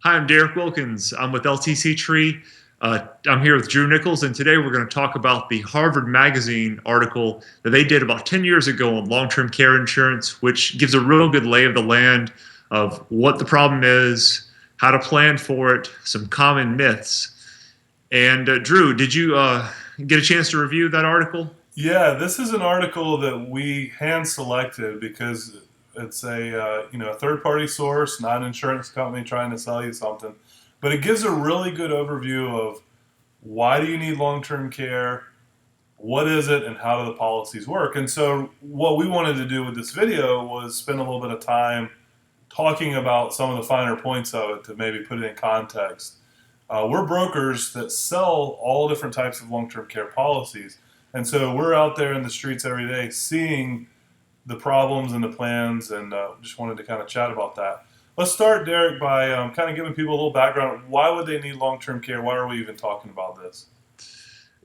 Hi, I'm Derek Wilkins. I'm with LTC Tree. I'm here with Drew Nichols, and today we're going to talk about the Harvard Magazine article that they did about 10 years ago on long-term care insurance, which gives a real good lay of the land of what the problem is, how to plan for it, some common myths. And Drew, did you get a chance to review that article? Yeah, this is an article that we hand selected because it's a third party source, not an insurance company trying to sell you something, but it gives a really good overview of why do you need long term care, what is it, and how do the policies work. And so what we wanted to do with this video was spend a little bit of time talking about some of the finer points of it to maybe put it in context. We're brokers that sell all different types of long term care policies. And so we're out there in the streets every day seeing the problems and the plans, and just wanted to kind of chat about that. Let's start, Derek, by kind of giving people a little background. Why would they need long term care? Why are we even talking about this?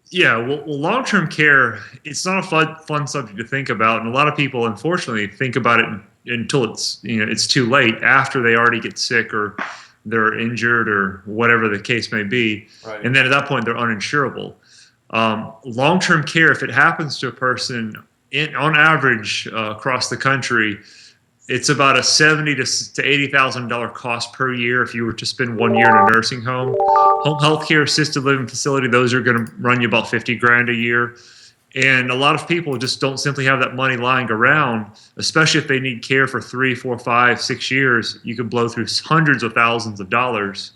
Yeah, well, long-term care, it's not a fun subject to think about, and a lot of people, unfortunately, think about it until it's too late after they already get sick or they're injured or whatever the case may be, Right. and then at that point they're uninsurable. Long-term care, if it happens to a person, on average across the country, it's about a to $80,000 cost per year if you were to spend 1 year in a nursing home. Home health care, assisted living facility, those are going to run you about 50 grand a year. And a lot of people just don't simply have that money lying around, especially if they need care for 3, 4, 5, 6 years. You could blow through hundreds of thousands of dollars.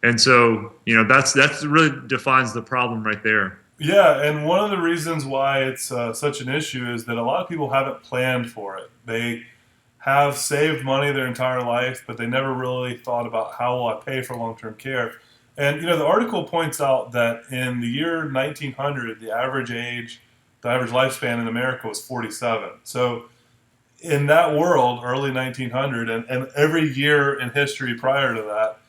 And so, that's really defines the problem right there. Yeah, and one of the reasons why it's such an issue is that a lot of people haven't planned for it. They have saved money their entire life, but they never really thought about how will I pay for long-term care. And the article points out that in the year 1900, the average lifespan in America was 47. So in that world, early 1900, and every year in history prior to that,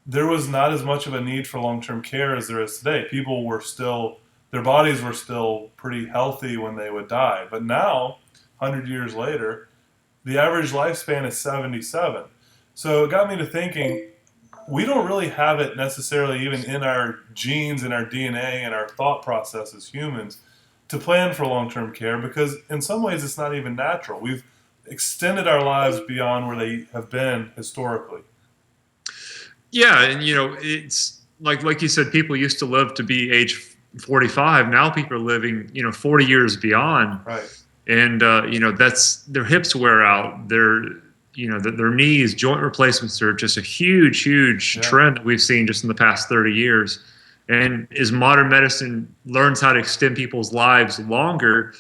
there was not as much of a need for long-term care as there is today. People were still, their bodies were still pretty healthy when they would die. But now, 100 years later, the average lifespan is 77. So it got me to thinking, we don't really have it necessarily even in our genes, in our DNA, and our thought process as humans to plan for long term care because in some ways it's not even natural. We've extended our lives beyond where they have been historically. Yeah, and it's like you said, people used to live to be age 45. Now people are living, 40 years beyond, Right. and that's their hips wear out. Their knees, joint replacements are just a huge Yeah. trend that we've seen just in the past 30 years. And as modern medicine learns how to extend people's lives longer,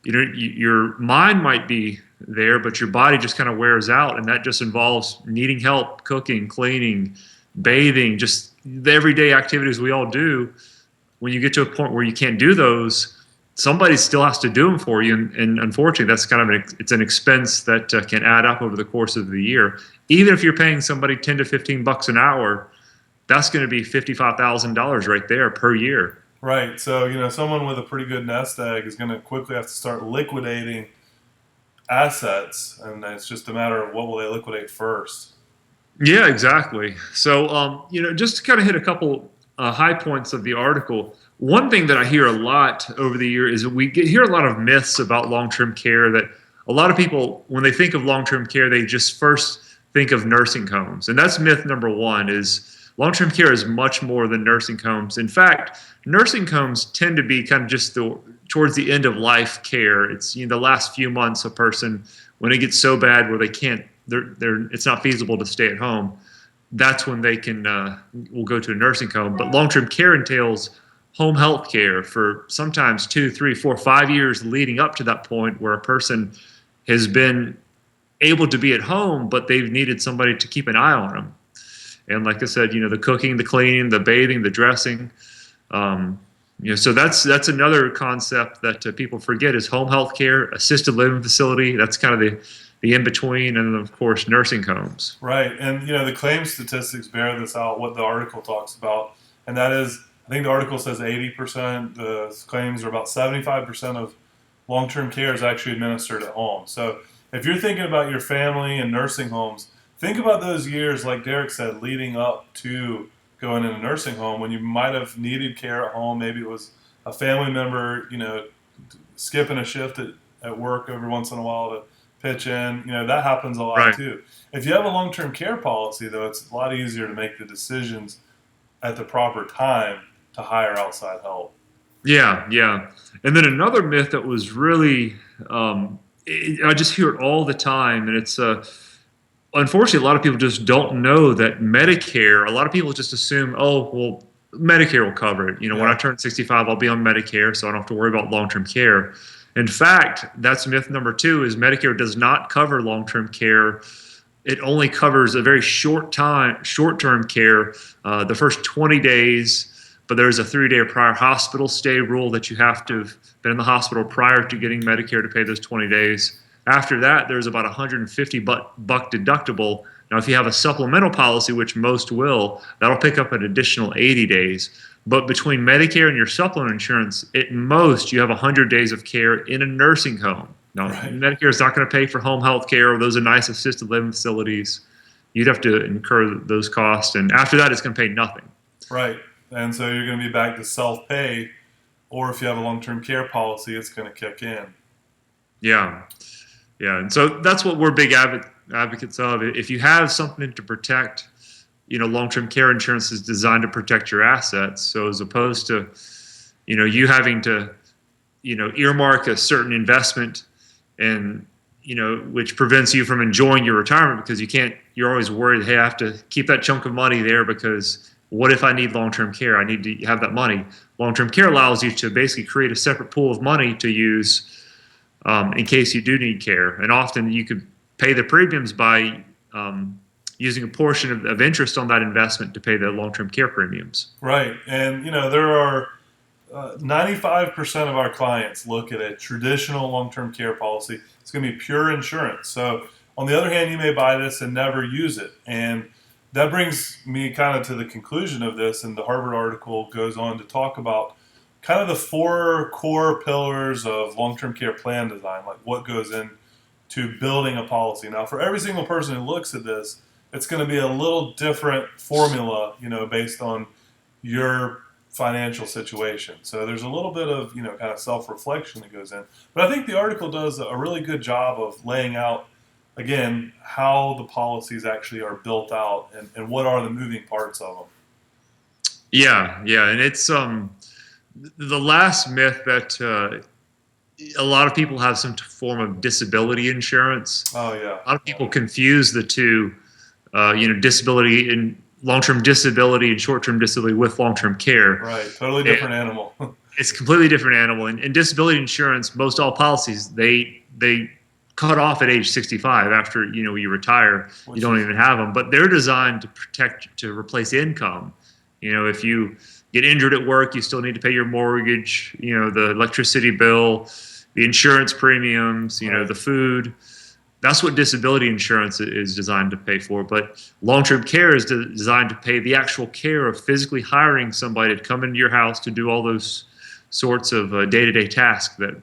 your mind might be there, but your body just kind of wears out, and that just involves needing help, cooking, cleaning, bathing, just the everyday activities we all do. When you get to a point where you can't do those, somebody still has to do them for you, and unfortunately, that's kind of it's an expense that can add up over the course of the year. Even if you're paying somebody 10 to 15 bucks an hour, that's going to be $55,000 right there per year. Right. So, someone with a pretty good nest egg is going to quickly have to start liquidating assets, and it's just a matter of what will they liquidate first. Yeah, exactly. So, just to kind of hit a couple high points of the article, one thing that I hear a lot over the year is that hear a lot of myths about long-term care. That a lot of people, when they think of long-term care, they just first think of nursing homes, and that's myth number one. Is long-term care is much more than nursing homes. In fact, nursing homes tend to be kind of just towards the end of life care. It's the last few months a person when it gets so bad where they can't it's not feasible to stay at home. That's when they can will go to a nursing home. But long-term care entails home health care for sometimes 2, 3, 4, 5 years leading up to that point where a person has been able to be at home, but they've needed somebody to keep an eye on them. And like I said, the cooking, the cleaning, the bathing, the dressing. So that's another concept that people forget is home health care, assisted living facility. That's kind of the in between, and then of course nursing homes. Right. And, the claim statistics bear this out, what the article talks about. And that is, I think the article says 80%. The claims are about 75% of long term care is actually administered at home. So if you're thinking about your family and nursing homes, think about those years, like Derek said, leading up to going in a nursing home when you might have needed care at home. Maybe it was a family member, skipping a shift at work every once in a while to pitch in. That happens a lot Right. too. If you have a long-term care policy, though, it's a lot easier to make the decisions at the proper time to hire outside help. Yeah, yeah. And then another myth that was really, I just hear it all the time, and it's unfortunately a lot of people just don't know that Medicare. A lot of people just assume, oh, well, Medicare will cover it. When I Yeah, turn 65, I'll be on Medicare, so I don't have to worry about long-term care. In fact, that's myth number two: is Medicare does not cover long-term care. It only covers a very short-term care, the first 20 days. But there's a 3-day prior hospital stay rule that you have to have been in the hospital prior to getting Medicare to pay those 20 days. After that, there's about 150 buck deductible. Now, if you have a supplemental policy, which most will, that'll pick up an additional 80 days. But between Medicare and your supplemental insurance, at most you have 100 days of care in a nursing home. Now, right, Medicare is not going to pay for home health care or those are nice assisted living facilities. You'd have to incur those costs, and after that, it's going to pay nothing. right. And so you're going to be back to self-pay, or if you have a long-term care policy, it's going to kick in. Yeah, yeah, and so that's what we're big advocates of. If you have something to protect, long-term care insurance is designed to protect your assets. So as opposed to, you having to, earmark a certain investment and which prevents you from enjoying your retirement because you're always worried, hey, I have to keep that chunk of money there because what if I need long-term care? I need to have that money. Long-term care allows you to basically create a separate pool of money to use in case you do need care. And often you could pay the premiums by using a portion of interest on that investment to pay the long-term care premiums. Right. And, there are 95% of our clients look at a traditional long-term care policy. It's going to be pure insurance. So, on the other hand, you may buy this and never use it. And that brings me kind of to the conclusion of this. And the Harvard article goes on to talk about kind of the four core pillars of long-term care plan design, like what goes into building a policy. Now, for every single person who looks at this, it's going to be a little different formula, based on your financial situation. So there's a little bit of, kind of self-reflection that goes in. But I think the article does a really good job of laying out, again, how the policies actually are built out and what are the moving parts of them. Yeah, yeah, and it's the last myth that a lot of people have some form of disability insurance. Oh, yeah. A lot of people confuse the two, disability and long-term disability and short-term disability with long-term care. Right. Totally And different animal. it's a completely different animal. And disability insurance, most all policies, they cut off at age 65 after you retire. You Which don't is, even have them, but they're designed to replace income. If you get injured at work, you still need to pay your mortgage, the electricity bill, the insurance premiums, right. the food. That's what disability insurance is designed to pay for. But long-term care is designed to pay the actual care of physically hiring somebody to come into your house to do all those sorts of day-to-day tasks that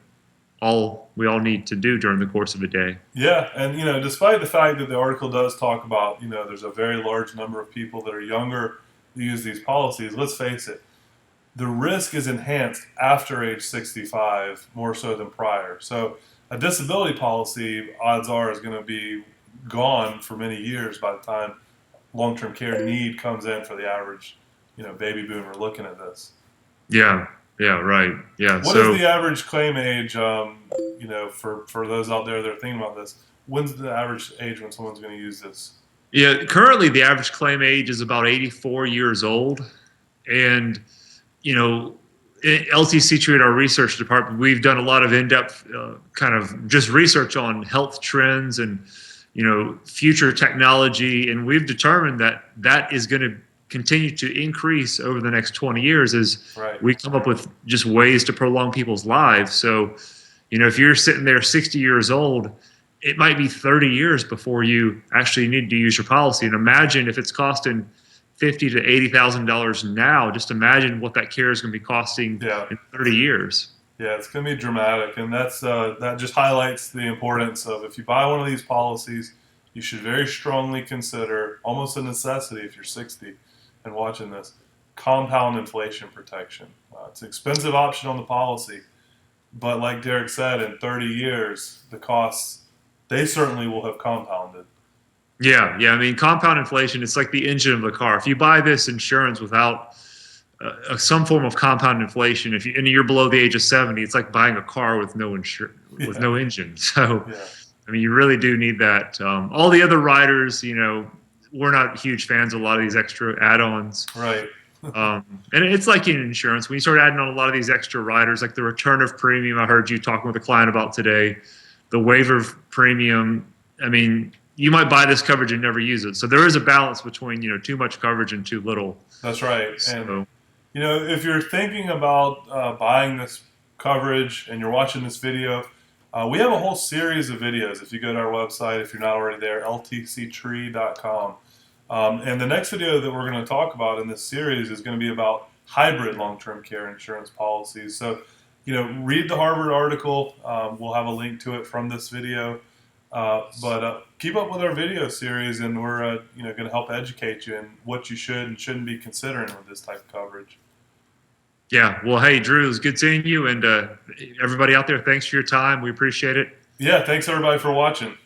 we all need to do during the course of a day. Yeah, and despite the fact that the article does talk about, there's a very large number of people that are younger who use these policies, let's face it, the risk is enhanced after age 65 more so than prior. So a disability policy, odds are, is going to be gone for many years by the time long-term care need comes in for the average, baby boomer looking at this. Yeah, yeah, right. Yeah. What is So the average claim age? For those out there that are thinking about this, when's the average age when someone's going to use this? yeah, currently the average claim age is about 84 years old, and LTC Tree, our research department, we've done a lot of in-depth kind of just research on health trends and future technology, and we've determined that is going to continue to increase over the next 20 years as Right. we come up with just ways to prolong people's lives. So, if you're sitting there 60 years old, it might be 30 years before you actually need to use your policy. And imagine if it's costing $50,000 to $80,000 now. Just imagine what that care is going to be costing Yeah. in 30 years. Yeah, it's going to be dramatic, and that just highlights the importance of if you buy one of these policies, you should very strongly consider, almost a necessity if you're 60 and watching this, compound inflation protection. It's an expensive option on the policy, but like Derek said, in 30 years, the costs, they certainly will have compounded. Yeah, yeah. I mean, compound inflation, it's like the engine of the car. If you buy this insurance without some form of compound inflation, if you and you're below the age of 70, it's like buying a car with with Yeah, no engine. So, yeah, I mean, you really do need that. All the other riders, we're not huge fans of a lot of these extra add-ons. right. And it's like in insurance, when you start adding on a lot of these extra riders, like the return of premium, I heard you talking with a client about today, the waiver of premium. I mean, you might buy this coverage and never use it. So there is a balance between, too much coverage and too little. That's right. And So, if you're thinking about buying this coverage and you're watching this video, we have a whole series of videos. If you go to our website, if you're not already there, ltctree.com. And the next video that we're going to talk about in this series is going to be about hybrid long-term care insurance policies. So, read the Harvard article. We'll have a link to it from this video. But keep up with our video series, and we're going to help educate you in what you should and shouldn't be considering with this type of coverage. yeah. Well, hey, Drew, it was good seeing you. And everybody out there, thanks for your time. We appreciate it. Yeah, thanks everybody for watching.